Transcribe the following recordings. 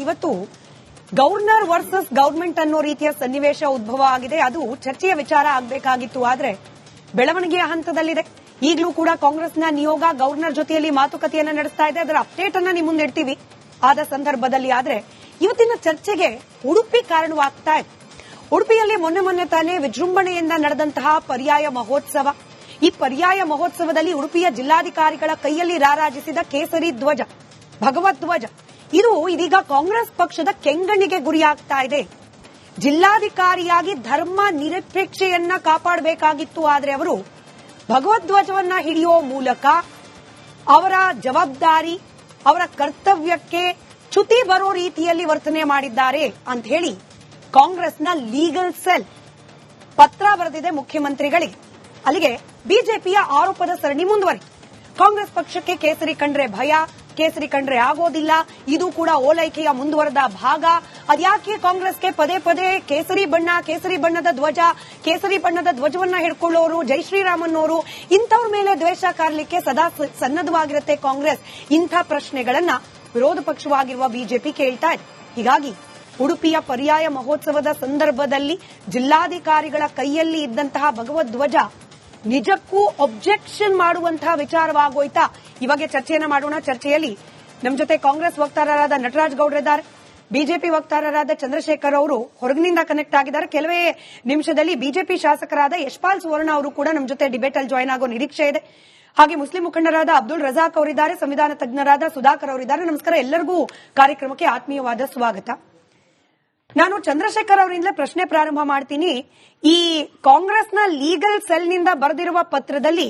ಇವತ್ತು governor versus government ಅನ್ನೋ ರೀತಿಯ ಸನ್ನಿವೇಶ ಉದ್ಭವ ಆಗಿದೆ. ಅದು ಚರ್ಚೆಯ ವಿಚಾರ ಆಗಬೇಕಾಗಿತ್ತು, ಆದ್ರೆ ಬೆಳವಣಿಗೆಯ ಹಂತದಲ್ಲಿದೆ. ಈಗಲೂ ಕೂಡ ಕಾಂಗ್ರೆಸ್ನ ನಿಯೋಗ ಗವರ್ನರ್ ಜೊತೆಯಲ್ಲಿ ಮಾತುಕತೆಯನ್ನ ನಡೆಸ್ತಾ ಇದೆ. ಅದರ ಅಪ್ಡೇಟ್ ಅನ್ನ ನಿಮ್ಮ ಮುಂದೆ ಇಡ್ತೀವಿ ಆದ ಸಂದರ್ಭದಲ್ಲಿ. ಆದ್ರೆ ಇವತ್ತಿನ ಚರ್ಚೆಗೆ ಉಡುಪಿ ಕಾರಣವಾಗ್ತಾ ಇದೆ. ಉಡುಪಿಯಲ್ಲಿ ಮೊನ್ನೆ ತಾನೇ ವಿಜೃಂಭಣೆಯಿಂದ ನಡೆದಂತಹ ಪರ್ಯಾಯ ಮಹೋತ್ಸವ. ಈ ಪರ್ಯಾಯ ಮಹೋತ್ಸವದಲ್ಲಿ ಉಡುಪಿಯ ಜಿಲ್ಲಾಧಿಕಾರಿಗಳ ಕೈಯಲ್ಲಿ ರಾರಾಜಿಸಿದ ಕೇಸರಿ ಧ್ವಜ, ಭಗವಧ್ವಜ, ಇದು ಇದೀಗ ಕಾಂಗ್ರೆಸ್ ಪಕ್ಷದ ಕೆಂಗಣ್ಣಿಗೆ ಗುರಿಯಾಗ್ತಾ ಇದೆ. ಜಿಲ್ಲಾಧಿಕಾರಿಯಾಗಿ ಧರ್ಮ ನಿರಪೇಕ್ಷೆಯನ್ನ ಕಾಪಾಡಬೇಕಾಗಿತ್ತು, ಆದ್ರೆ ಅವರು ಭಗವಧ್ವಜವನ್ನ ಹಿಡಿಯೋ ಮೂಲಕ ಅವರ ಜವಾಬ್ದಾರಿ, ಅವರ ಕರ್ತವ್ಯಕ್ಕೆ ಚ್ಯುತಿ ಬರೋ ರೀತಿಯಲ್ಲಿ ವರ್ತನೆ ಮಾಡಿದ್ದಾರೆ ಅಂತ ಹೇಳಿ ಕಾಂಗ್ರೆಸ್ನ ಲೀಗಲ್ ಸೆಲ್ ಪತ್ರ ಬರೆದಿದೆ ಮುಖ್ಯಮಂತ್ರಿಗಳಿಗೆ. ಅಲ್ಲಿಗೆ ಬಿಜೆಪಿಯ ಆರೋಪದ ಸರಣಿ ಮುಂದುವರಿತು. ಕಾಂಗ್ರೆಸ್ ಪಕ್ಷಕ್ಕೆ ಕೇಸರಿ ಕಂಡ್ರೆ ಭಯ, ಕೇಸರಿ ಕಂಡ್ರೆ ಆಗೋದಿಲ್ಲ, ಇದು ಕೂಡ ಓಲೈಕೆಯ ಮುಂದುವರೆದ ಭಾಗ. ಅದ್ಯಾಕೆ ಕಾಂಗ್ರೆಸ್ಗೆ ಪದೇ ಪದೇ ಕೇಸರಿ ಬಣ್ಣದ ಧ್ವಜ, ಕೇಸರಿ ಬಣ್ಣದ ಧ್ವಜವನ್ನ ಹಿಡ್ಕೊಳ್ಳೋರು, ಜೈ ಶ್ರೀರಾಮನ್ನೋರು, ಇಂಥವ್ರ ಮೇಲೆ ದ್ವೇಷ ಕಾರಲಿಕ್ಕೆ ಸದಾ ಸನ್ನದ್ಧವಾಗಿರುತ್ತೆ ಕಾಂಗ್ರೆಸ್. ಇಂಥ ಪ್ರಶ್ನೆಗಳನ್ನ ವಿರೋಧ ಪಕ್ಷವಾಗಿರುವ ಬಿಜೆಪಿ ಕೇಳ್ತಾ ಇದೆ. ಹೀಗಾಗಿ ಉಡುಪಿಯ ಪರ್ಯಾಯ ಮಹೋತ್ಸವದ ಸಂದರ್ಭದಲ್ಲಿ ಜಿಲ್ಲಾಧಿಕಾರಿಗಳ ಕೈಯಲ್ಲಿ ಇದ್ದಂತಹ ಭಗವಧ್ವಜ ನಿಜಕ್ಕೂ ಒಬ್ಜೆಕ್ಷನ್ ಮಾಡುವಂತಹ ವಿಚಾರವಾಗೋಯ್ತಾ? ಇವಾಗ ಚರ್ಚೆಯನ್ನ ಮಾಡೋಣ. ಚರ್ಚೆಯಲ್ಲಿ ನಮ್ಮ ಜೊತೆ ಕಾಂಗ್ರೆಸ್ ವಕ್ತಾರರಾದ ನಟರಾಜ್ ಗೌಡ್ರಿದ್ದಾರೆ, ಬಿಜೆಪಿ ವಕ್ತಾರರಾದ ಚಂದ್ರಶೇಖರ್ ಅವರು ಹೊರಗಿನಿಂದ ಕನೆಕ್ಟ್ ಆಗಿದ್ದಾರೆ. ಕೆಲವೇ ನಿಮಿಷದಲ್ಲಿ ಬಿಜೆಪಿ ಶಾಸಕರಾದ ಯಶ್ಪಾಲ್ ಸುವರ್ಣ ಅವರು ಕೂಡ ನಮ್ಮ ಜೊತೆ ಡಿಬೇಟ್ ಅಲ್ಲಿ ಜಾಯ್ನ್ ಆಗೋ ನಿರೀಕ್ಷೆ ಇದೆ. ಹಾಗೆ ಮುಸ್ಲಿಂ ಮುಖಂಡರಾದ ಅಬ್ದುಲ್ ರಜಾಕ್ ಅವರಿದ್ದಾರೆ, ಸಂವಿಧಾನ ತಜ್ಞರಾದ ಸುಧಾಕರ್ ಅವರಿದ್ದಾರೆ. ನಮಸ್ಕಾರ, ಎಲ್ಲರಿಗೂ ಕಾರ್ಯಕ್ರಮಕ್ಕೆ ಆತ್ಮೀಯವಾದ ಸ್ವಾಗತ. ನಾನು ಚಂದ್ರಶೇಖರ್ ಅವರಿಂದಲೇ ಪ್ರಶ್ನೆ ಪ್ರಾರಂಭ ಮಾಡ್ತೀನಿ. ಈ ಕಾಂಗ್ರೆಸ್ನ ಲೀಗಲ್ ಸೆಲ್ನಿಂದ ಬರೆದಿರುವ ಪತ್ರದಲ್ಲಿ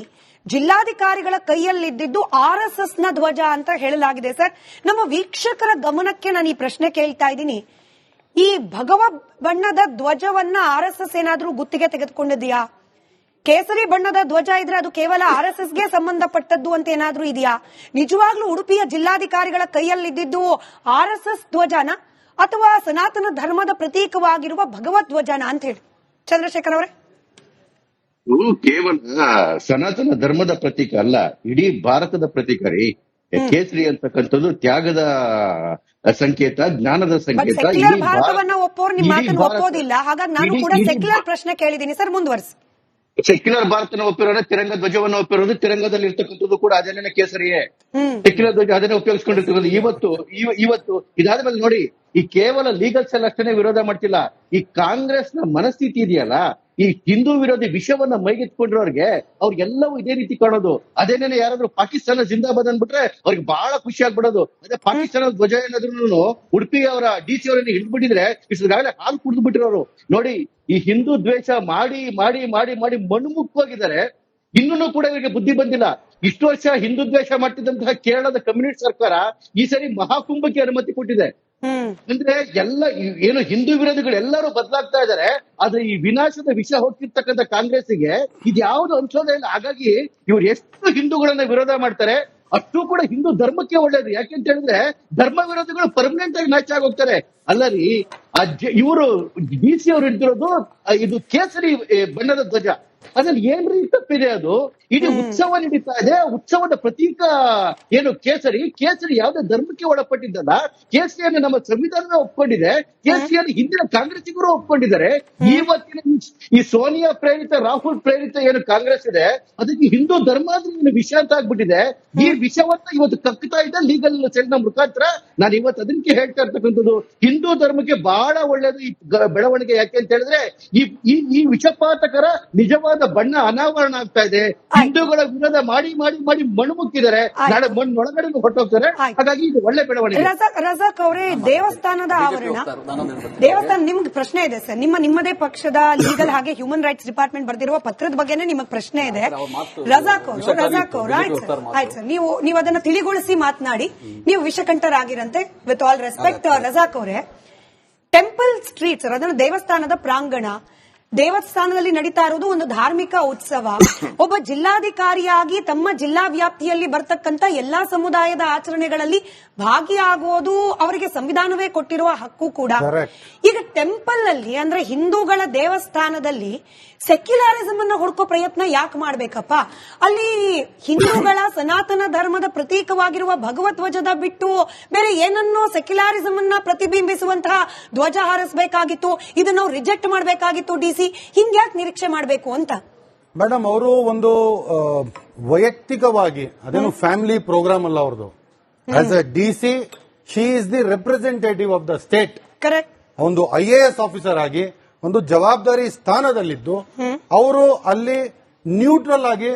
ಜಿಲ್ಲಾಧಿಕಾರಿಗಳ ಕೈಯಲ್ಲಿದ್ದು ಆರ್ಎಸ್ಎಸ್ನ ಧ್ವಜ ಅಂತ ಹೇಳಲಾಗಿದೆ. ಸರ್, ನಮ್ಮ ವೀಕ್ಷಕರ ಗಮನಕ್ಕೆ ನಾನು ಈ ಪ್ರಶ್ನೆ ಕೇಳ್ತಾ ಇದ್ದೀನಿ. ಈ ಭಗವ ಬಣ್ಣದ ಧ್ವಜವನ್ನ ಆರ್ಎಸ್ಎಸ್ ಏನಾದ್ರೂ ಗುತ್ತಿಗೆ ತೆಗೆದುಕೊಂಡಿದೆಯಾ? ಕೇಸರಿ ಬಣ್ಣದ ಧ್ವಜ ಇದ್ರೆ ಅದು ಕೇವಲ ಆರ್ಎಸ್ಎಸ್ಗೆ ಸಂಬಂಧಪಟ್ಟದ್ದು ಅಂತ ಏನಾದ್ರೂ ಇದೆಯಾ? ನಿಜವಾಗ್ಲೂ ಉಡುಪಿಯ ಜಿಲ್ಲಾಧಿಕಾರಿಗಳ ಕೈಯಲ್ಲಿದ್ದು ಆರ್ಎಸ್ಎಸ್ ಧ್ವಜನ ಅಥವಾ ಸನಾತನ ಧರ್ಮದ ಪ್ರತೀಕವಾಗಿರುವ ಭಗವಧ್ವಜನ ಅಂತ ಹೇಳಿ ಚಂದ್ರಶೇಖರ್ ಅವರೇ? ಕೇವಲ ಸನಾತನ ಧರ್ಮದ ಪ್ರತೀಕ ಅಲ್ಲ, ಇಡೀ ಭಾರತದ ಪ್ರತೀಕ ರೀ. ಕೇಸರಿ ಅಂತಕ್ಕಂಥದ್ದು ತ್ಯಾಗದ ಸಂಕೇತ, ಜ್ಞಾನದ ಸಂಕೇತ. ಭಾರತವನ್ನ ಒಪ್ಪೋರು ನಿಮ್ಮ ಮಾತನ್ನು ಒಪ್ಪೋದಿಲ್ಲ. ಹಾಗಾಗಿ ನಾನು ಕೂಡ ಸೆಕ್ಯುಲರ್ ಪ್ರಶ್ನೆ ಕೇಳಿದ್ದೀನಿ ಸರ್, ಮುಂದುವರಿಸಿ. ಸೆಕ್ಯುಲರ್ ಭಾರತನ ಒಪ್ಪಿರೋದು, ತಿರಂಗ ಧ್ವಜವನ್ನು ಒಪ್ಪಿರೋದು, ತಿರಂಗದಲ್ಲಿ ಇರ್ತಕ್ಕಂಥದ್ದು ಕೂಡ ಅದೇನೇ ಕೇಸರಿಯೇ. ಸೆಕ್ಯುಲರ್ ಧ್ವಜ ಅದನ್ನೇ ಉಪಯೋಗಿಸ್ಕೊಂಡಿರ್ತಕ್ಕಂಥ. ಇವತ್ತು ಇದಾದ್ಮೇಲೆ ನೋಡಿ, ಈ ಕೇವಲ ಲೀಗಲ್ ಸೆಲ್ ಅಷ್ಟೇ ವಿರೋಧ ಮಾಡ್ತಿಲ್ಲ. ಈ ಕಾಂಗ್ರೆಸ್ನ ಮನಸ್ಥಿತಿ ಇದೆಯಲ್ಲ, ಈ ಹಿಂದೂ ವಿರೋಧಿ ವಿಷಯವನ್ನ ಮೈಗೆತ್ಕೊಂಡಿರೋರ್ಗೆ ಅವ್ರಿಗೆಲ್ಲವೂ ಇದೇ ರೀತಿ ಕಾಣೋದು. ಅದೇನೇನೆ ಯಾರಾದ್ರೂ ಪಾಕಿಸ್ತಾನ ಜಿಂದಾಬಾದ್ ಅಂದ್ಬಿಟ್ರೆ ಅವ್ರಿಗೆ ಬಹಳ ಖುಷಿ ಆಗ್ಬಿಡೋದು. ಅದೇ ಪಾಕಿಸ್ತಾನ ಧ್ವಜ ಏನಾದ್ರು ಉಡುಪಿ ಅವರ ಡಿಸಿ ಅವರನ್ನ ಹಿಡಿದ್ಬಿಟ್ಟಿದ್ರೆ ಇಷ್ಟಾಗಲೇ ಹಾಲು ಕುಡಿದು ಬಿಟ್ಟಿರೋರು. ನೋಡಿ, ಈ ಹಿಂದೂ ದ್ವೇಷ ಮಾಡಿ ಮಾಡಿ ಮಾಡಿ ಮಾಡಿ ಮಣ್ಣುಮುಕ್ಕೋಗಿದ್ದಾರೆ. ಇನ್ನೂ ಕೂಡ ಇವರಿಗೆ ಬುದ್ಧಿ ಬಂದಿಲ್ಲ. ಇಷ್ಟು ವರ್ಷ ಹಿಂದೂ ದ್ವೇಷ ಮಾಡ್ತಿದ್ದಂತಹ ಕೇರಳದ ಕಮ್ಯುನಿಸ್ಟ್ ಸರ್ಕಾರ ಈ ಸರಿ ಮಹಾಕುಂಭಕ್ಕೆ ಅನುಮತಿ ಕೊಟ್ಟಿದೆ. ಅಂದ್ರೆ ಎಲ್ಲ ಏನು ಹಿಂದೂ ವಿರೋಧಿಗಳು ಎಲ್ಲರೂ ಬದಲಾಗ್ತಾ ಇದ್ದಾರೆ. ಆದ್ರೆ ಈ ವಿನಾಶದ ವಿಷ ಹೋಗ್ತಿರ್ತಕ್ಕಂಥ ಕಾಂಗ್ರೆಸ್ಸಿಗೆ ಇದ್ಯಾವುದು ಅನ್ಸೋದೇ ಇಲ್ಲ. ಹಾಗಾಗಿ ಇವ್ರು ಎಷ್ಟು ಹಿಂದೂಗಳನ್ನ ವಿರೋಧ ಮಾಡ್ತಾರೆ ಅಷ್ಟು ಕೂಡ ಹಿಂದೂ ಧರ್ಮಕ್ಕೆ ಒಳ್ಳೇದು. ಯಾಕೆಂತ ಹೇಳಿದ್ರೆ ಧರ್ಮ ವಿರೋಧಿಗಳು ಪರ್ಮನೆಂಟ್ ಆಗಿ ನಾಶ ಆಗೋಗ್ತಾರೆ. ಅಲ್ಲ ರೀ, ಇವರು ಡಿಸಿ ಅವರು ಹಿಡಿದಿರೋದು ಇದು ಕೇಸರಿ ಬಣ್ಣದ ಧ್ವಜ. ಅದ್ರಲ್ಲಿ ಏನ್ರಿ ತಪ್ಪಿದೆ? ಅದು ಇಡೀ ಉತ್ಸವ ನಡೀತಾ ಇದೆ. ಉತ್ಸವದ ಪ್ರತೀಕ ಏನು ಕೇಸರಿ ಯಾವುದೇ ಧರ್ಮಕ್ಕೆ ಒಳಪಟ್ಟಿದ್ದಲ್ಲ. ಕೇಸರಿಯನ್ನು ನಮ್ಮ ಸಂವಿಧಾನ ಒಪ್ಕೊಂಡಿದೆ. ಕೇಸರಿಯನ್ನು ಹಿಂದಿನ ಕಾಂಗ್ರೆಸ್ಸಿಗರು ಒಪ್ಕೊಂಡಿದ್ದಾರೆ. ಇವತ್ತಿನ ಈ ಸೋನಿಯಾ ಪ್ರೇರಿತ, ರಾಹುಲ್ ಪ್ರೇರಿತ ಏನು ಕಾಂಗ್ರೆಸ್ ಇದೆ, ಅದಕ್ಕೆ ಹಿಂದೂ ಧರ್ಮ ಅಂದ್ರೆ ವಿಷ ಅಂತ ಆಗ್ಬಿಟ್ಟಿದೆ. ಈ ವಿಷವನ್ನ ಇವತ್ತು ಕಕ್ತಾ ಇದೆ ಲೀಗಲ್ ಸೆಲ್ನ ಮುಖಾಂತರ. ನಾನು ಇವತ್ತು ಅದಕ್ಕೆ ಹೇಳ್ತಾ ಇರ್ತಕ್ಕಂಥದ್ದು, ಹಿಂದೂ ಧರ್ಮಕ್ಕೆ ಬಹಳ ಒಳ್ಳೇದು ಈ ಬೆಳವಣಿಗೆ. ಯಾಕೆ ಅಂತ ಹೇಳಿದ್ರೆ ಈ ವಿಷಪಾತಕರ ನಿಜವಾದ ಬಣ್ಣ ಅನಾವರಣ ಆಗ್ತಾ ಇದೆ. ಹಿಂದೂಗಳ ವಿರೋಧ ಮಾಡಿ ಮಾಡಿ ಮಾಡಿ ಮಣ್ಣುಮುಕ್ಕಿದ್ದಾರೆ. ನಾಳೆ ಮಣ್ಣೊಳಗಡೆ ಹೊರಟೋಗ್ತಾರೆ. ಹಾಗಾಗಿ ಇದು ಒಳ್ಳೆ ಬೆಳವಣಿಗೆ. ರಜಾಕ್ ಅವರೇ, ದೇವಸ್ಥಾನದ ಆವರಣ, ದೇವಸ್ಥಾನ, ನಿಮ್ಗೆ ಪ್ರಶ್ನೆ ಇದೆ ಸರ್. ನಿಮ್ಮದೇ ಪಕ್ಷದ ಲೀಗಲ್ ಹಾಗೆ ಹ್ಯೂಮನ್ ರೈಟ್ಸ್ ಡಿಪಾರ್ಟ್ಮೆಂಟ್ ಬರ್ದಿರುವ ಪತ್ರದ ಬಗ್ಗೆನೇ ನಿಮಗೆ ಪ್ರಶ್ನೆ ಇದೆ. ರಜಾಕ್ ಅವರು ಆಯ್ತು ಸರ್, ನೀವು ಅದನ್ನ ತಿಳಿಗೊಳಿಸಿ ಮಾತನಾಡಿ. ನೀವು ವಿಷಕಂಠರಾಗಿರಂತೆ. ವಿತ್ ಆಲ್ ರೆಸ್ಪೆಕ್ಟ್ ರಜಾಕ್ ಅವರೇ, ಟೆಂಪಲ್ ಸ್ಟ್ರೀಟ್ಸ್ ಅದನ್ನು ದೇವಸ್ಥಾನದ ಪ್ರಾಂಗಣ, ದೇವಸ್ಥಾನದಲ್ಲಿ ನಡೀತಾ ಇರೋದು ಒಂದು ಧಾರ್ಮಿಕ ಉತ್ಸವ. ಒಬ್ಬ ಜಿಲ್ಲಾಧಿಕಾರಿಯಾಗಿ ತಮ್ಮ ಜಿಲ್ಲಾ ವ್ಯಾಪ್ತಿಯಲ್ಲಿ ಬರ್ತಕ್ಕಂತ ಎಲ್ಲಾ ಸಮುದಾಯದ ಆಚರಣೆಗಳಲ್ಲಿ ಭಾಗಿಯಾಗುವುದು ಅವರಿಗೆ ಸಂವಿಧಾನವೇ ಕೊಟ್ಟಿರುವ ಹಕ್ಕು ಕೂಡ. ಈಗ ಟೆಂಪಲ್ ಅಲ್ಲಿ ಅಂದ್ರೆ ಹಿಂದೂಗಳ ದೇವಸ್ಥಾನದಲ್ಲಿ ಸೆಕ್ಯುಲರಿಸಂ ಅನ್ನ ಹುಡುಕೋ ಪ್ರಯತ್ನ ಯಾಕೆ ಮಾಡ್ಬೇಕಪ್ಪ? ಅಲ್ಲಿ ಹಿಂದೂಗಳ ಸನಾತನ ಧರ್ಮದ ಪ್ರತೀಕವಾಗಿರುವ ಭಗವತ್ ಧ್ವಜದ ಬಿಟ್ಟು ಬೇರೆ ಏನನ್ನೋ ಸೆಕ್ಯುಲರಿಸಂ ಅನ್ನ ಪ್ರತಿಬಿಂಬಿಸುವಂತಹ ಧ್ವಜ ಹಾರಿಸಬೇಕಾಗಿತ್ತು. ಇದನ್ನ ನಾವು ರಿಜೆಕ್ಟ್ ಮಾಡಬೇಕಾಗಿತ್ತು. ಡಿಸಿ ಹಿಂಗ್ಯಾಕೆ ನಿರೀಕ್ಷೆ ಮಾಡಬೇಕು ಅಂತ? ಮೇಡಮ್, ಅವರು ಒಂದು ವೈಯಕ್ತಿಕವಾಗಿ ಅದೇನು ಫ್ಯಾಮಿಲಿ ಪ್ರೋಗ್ರಾಮ್ ಅಲ್ಲ ಅವ್ರದ್ದು. As A DC she is the representative of the state. Correct. ಒಂದು IAS ಆಫೀಸರ್ ಆಗಿ ಒಂದು ಜವಾಬ್ದಾರಿ ಸ್ಥಾನದಲ್ಲಿದ್ದು ಅವರು ಅಲ್ಲಿ ನ್ಯೂಟ್ರಲ್ ಆಗಿ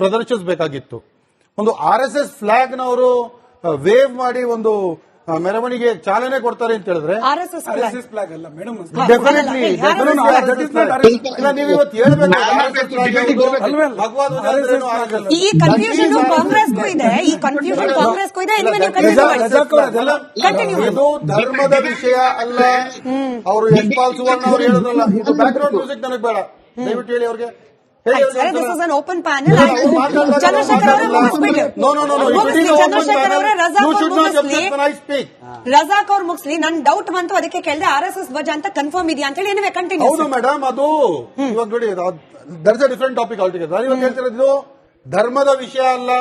ಪ್ರದರ್ಶಿಸಬೇಕಾಗಿತ್ತು. ಒಂದು RSS ಫ್ಲಾಗ್ ನವರು ವೇವ್ ಮಾಡಿ ಒಂದು ಮೆರವಣಿಗೆ ಚಾಲನೆ ಕೊಡ್ತಾರೆ ಅಂತ ಹೇಳಿದ್ರೆ RSS ಫ್ಲಾಗ್ ಅಲ್ಲ ಮೇಡಮ್, ಡೆಫಿನೆಟ್ಲಿ ನೀವು ಇವತ್ತು ಈ ಕನ್ಫ್ಯೂಷನ್ ಕಾಂಗ್ರೆಸ್ಗೂ ಇದೆ, ಈ ಕನ್ಫ್ಯೂಷನ್ ಕಾಂಗ್ರೆಸ್ಗೂ ಇದೆ. ಇದು ಧರ್ಮದ ವಿಷಯ ಅಲ್ಲ. ಅವರು ಯಶ್ಪಾಲ್ ಸುವರ್ಣ ಅವರು ಹೇಳಿದ್ರಲ್ಲ, ಇದು ಬ್ಯಾಕ್ ಗ್ರೌಂಡ್ ಮ್ಯೂಸಿಕ್ ನನಗೆ ಬೇಡ, ದಯವಿಟ್ಟು ಹೇಳಿ ಅವ್ರಿಗೆ. This is an open panel. Chandrashekhar ಅವರೇ ಮುಗಿಸ್ಬಿಡಿ. ಚಂದ್ರಶೇಖರ್ ಅವರೇ ರಜಾಕ್ ಅವ್ರು ಮುಗಿಸ್ಲಿ. ನನ್ ಡೌಟ್ ಬಂತು, ಅದಕ್ಕೆ ಕೇಳಿದೆ RSS ಧ್ವಜ ಅಂತ ಕನ್ಫರ್ಮ್ ಇದೆಯಾ ಅಂತ ಹೇಳಿ. ಏನಿವೆ ಕಂಟಿನ್ಯೂ. ಹೌದು ಮೇಡಮ್, ಅದು ಇವಾಗ ನೋಡಿ, that's a different topic altogether. ಇವಾಗ ಹೇಳ್ತಿರೋದು ಧರ್ಮದ ವಿಷಯ ಅಲ್ಲ.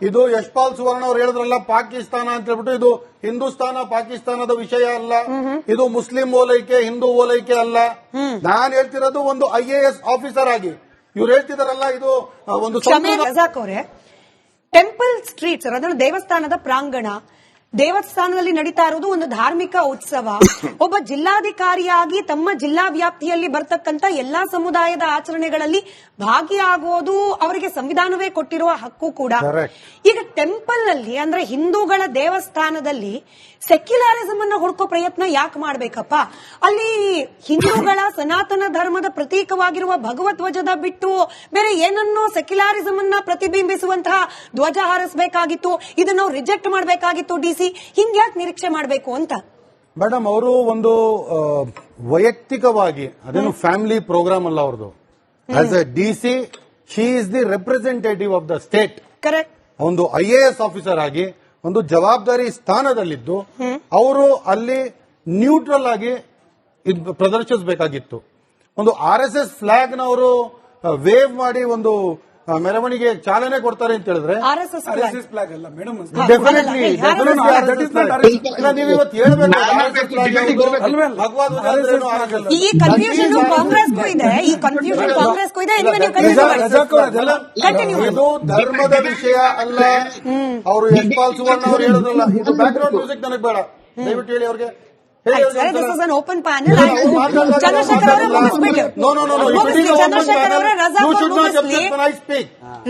ಇದು ಯಶ್ಪಾಲ್ ಸುವರ್ಣ ಅವರು ಹೇಳಿದ್ರಲ್ಲ, ಪಾಕಿಸ್ತಾನ ಅಂತ ಹೇಳ್ಬಿಟ್ಟು ಇದು ಹಿಂದೂಸ್ತಾನ ಪಾಕಿಸ್ತಾನದ ವಿಷಯ ಅಲ್ಲ. ಇದು ಮುಸ್ಲಿಂ ಓಲೈಕೆ ಹಿಂದೂ ಓಲೈಕೆ ಅಲ್ಲ. ನಾನ್ ಹೇಳ್ತಿರೋದು ಒಂದು IAS ಆಫೀಸರ್ ಆಗಿ. ಇವ್ರು ಹೇಳ್ತಿದಾರಲ್ಲ, ಇದು ಒಂದು ರಜಾಕ್ ಅವರೇ, ಟೆಂಪಲ್ ಸ್ಟ್ರೀಟ್ಸ್ ಅದನ್ನು ದೇವಸ್ಥಾನದ ಪ್ರಾಂಗಣ, ದೇವಸ್ಥಾನದಲ್ಲಿ ನಡೀತಾ ಇರೋದು ಒಂದು ಧಾರ್ಮಿಕ ಉತ್ಸವ. ಒಬ್ಬ ಜಿಲ್ಲಾಧಿಕಾರಿಯಾಗಿ ತಮ್ಮ ಜಿಲ್ಲಾ ವ್ಯಾಪ್ತಿಯಲ್ಲಿ ಬರ್ತಕ್ಕಂತ ಎಲ್ಲಾ ಸಮುದಾಯದ ಆಚರಣೆಗಳಲ್ಲಿ ಭಾಗಿಯಾಗುವುದು ಅವರಿಗೆ ಸಂವಿಧಾನವೇ ಕೊಟ್ಟಿರುವ ಹಕ್ಕು ಕೂಡ. ಈಗ ಟೆಂಪಲ್ ಅಲ್ಲಿ ಅಂದ್ರೆ ಹಿಂದೂಗಳ ದೇವಸ್ಥಾನದಲ್ಲಿ ಸೆಕ್ಯುಲರಿಸಂ ಅನ್ನ ಹುಡುಕೋ ಪ್ರಯತ್ನ ಯಾಕೆ ಮಾಡ್ಬೇಕಪ್ಪ? ಅಲ್ಲಿ ಹಿಂದೂಗಳ ಸನಾತನ ಧರ್ಮದ ಪ್ರತೀಕವಾಗಿರುವ ಭಗವತ್ ಧ್ವಜದ ಬಿಟ್ಟು ಬೇರೆ ಏನನ್ನೋ ಸೆಕ್ಯುಲರಿಸಂ ಅನ್ನ ಪ್ರತಿಬಿಂಬಿಸುವಂತಹ ಧ್ವಜ ಹಾರಿಸಬೇಕಾಗಿತ್ತು. ಇದನ್ನ ನಾವು ರಿಜೆಕ್ಟ್ ಮಾಡಬೇಕಾಗಿತ್ತು. ಡಿಸಿ ಹಿಂಗ್ಯಾಕೆ ನಿರೀಕ್ಷೆ ಮಾಡಬೇಕು ಅಂತ? ಮೇಡಮ್, ಅವರು ಒಂದು ವೈಯಕ್ತಿಕವಾಗಿ ಅದೇನು ಫ್ಯಾಮಿಲಿ ಪ್ರೋಗ್ರಾಮ್ ಅಲ್ಲ ಅವ್ರದ್ದು. As A DC she is the representative of the state. Correct. ಒಂದು IAS ಆಫೀಸರ್ ಆಗಿ ಒಂದು ಜವಾಬ್ದಾರಿ ಸ್ಥಾನದಲ್ಲಿದ್ದು ಅವರು ಅಲ್ಲಿ ನ್ಯೂಟ್ರಲ್ ಆಗಿ ಪ್ರದರ್ಶಿಸಬೇಕಾಗಿತ್ತು. ಒಂದು RSS ಫ್ಲಾಗ್ ನವರು ವೇವ್ ಮಾಡಿ ಒಂದು ಮೆರವಣಿಗೆ ಚಾಲನೆ ಕೊಡ್ತಾರೆ ಅಂತ ಹೇಳಿದ್ರೆ RSS ಫ್ಲಾಗ್ ಅಲ್ಲ ಮೇಡಮ್, ಡೆಫಿನೆಟ್ಲಿ ನೀವು ಇವತ್ತು ಈ ಕನ್ಫ್ಯೂಷನ್ ಕಾಂಗ್ರೆಸ್ಗೂ ಇದೆ, ಈ ಕನ್ಫ್ಯೂಷನ್ ಕಾಂಗ್ರೆಸ್ಗೂ ಇದೆ. ಇದು ಧರ್ಮದ ವಿಷಯ ಅಲ್ಲ. ಅವರು ಯಶ್ಪಾಲ್ ಸುವರ್ಣ ಅವರು ಹೇಳಿದ್ರಲ್ಲ, ಇದು ಬ್ಯಾಕ್ ಗ್ರೌಂಡ್ ಮ್ಯೂಸಿಕ್ ನನಗೆ ಬೇಡ, ದಯವಿಟ್ಟು ಹೇಳಿ ಅವ್ರಿಗೆ. This is an open panel. Chandrashekhar ಅವರೇ ಮುಗಿಸ್ಬಿಡಿ. ಚಂದ್ರಶೇಖರ್ ಅವರೇ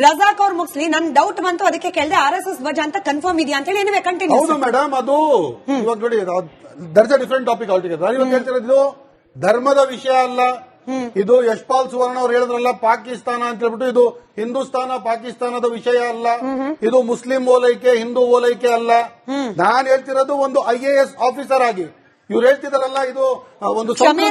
ರಜಾಕ್ ಅವ್ರು ಮುಗಿಸ್ಲಿ. ನನ್ ಡೌಟ್ ಬಂತು, ಅದಕ್ಕೆ ಕೇಳಿದೆ RSS ಧ್ವಜ ಅಂತ ಕನ್ಫರ್ಮ್ ಇದೆಯಾ ಅಂತ ಹೇಳಿ. ಏನಿವೆ ಕಂಟಿನ್ಯೂ. ಹೌದು ಮೇಡಮ್, ಅದು ಇವಾಗ ನೋಡಿ, that's a different topic altogether. ಇವಾಗ ಹೇಳ್ತಿರೋದು ಧರ್ಮದ ವಿಷಯ ಅಲ್ಲ. ಇದು ಯಶ್ಪಾಲ್ ಸುವರ್ಣ ಅವರು ಹೇಳಿದ್ರಲ್ಲ, ಪಾಕಿಸ್ತಾನ ಅಂತ ಹೇಳ್ಬಿಟ್ಟು ಇದು ಹಿಂದೂಸ್ತಾನ ಪಾಕಿಸ್ತಾನದ ವಿಷಯ ಅಲ್ಲ. ಇದು ಮುಸ್ಲಿಂ ಓಲೈಕೆ ಹಿಂದೂ ಓಲೈಕೆ ಅಲ್ಲ. ನಾನ್ ಹೇಳ್ತಿರೋದು ಒಂದು IAS ಆಫೀಸರ್ ಆಗಿ. ಇವ್ರು ಹೇಳ್ತಿದಾರಲ್ಲ, ಇದು ಒಂದು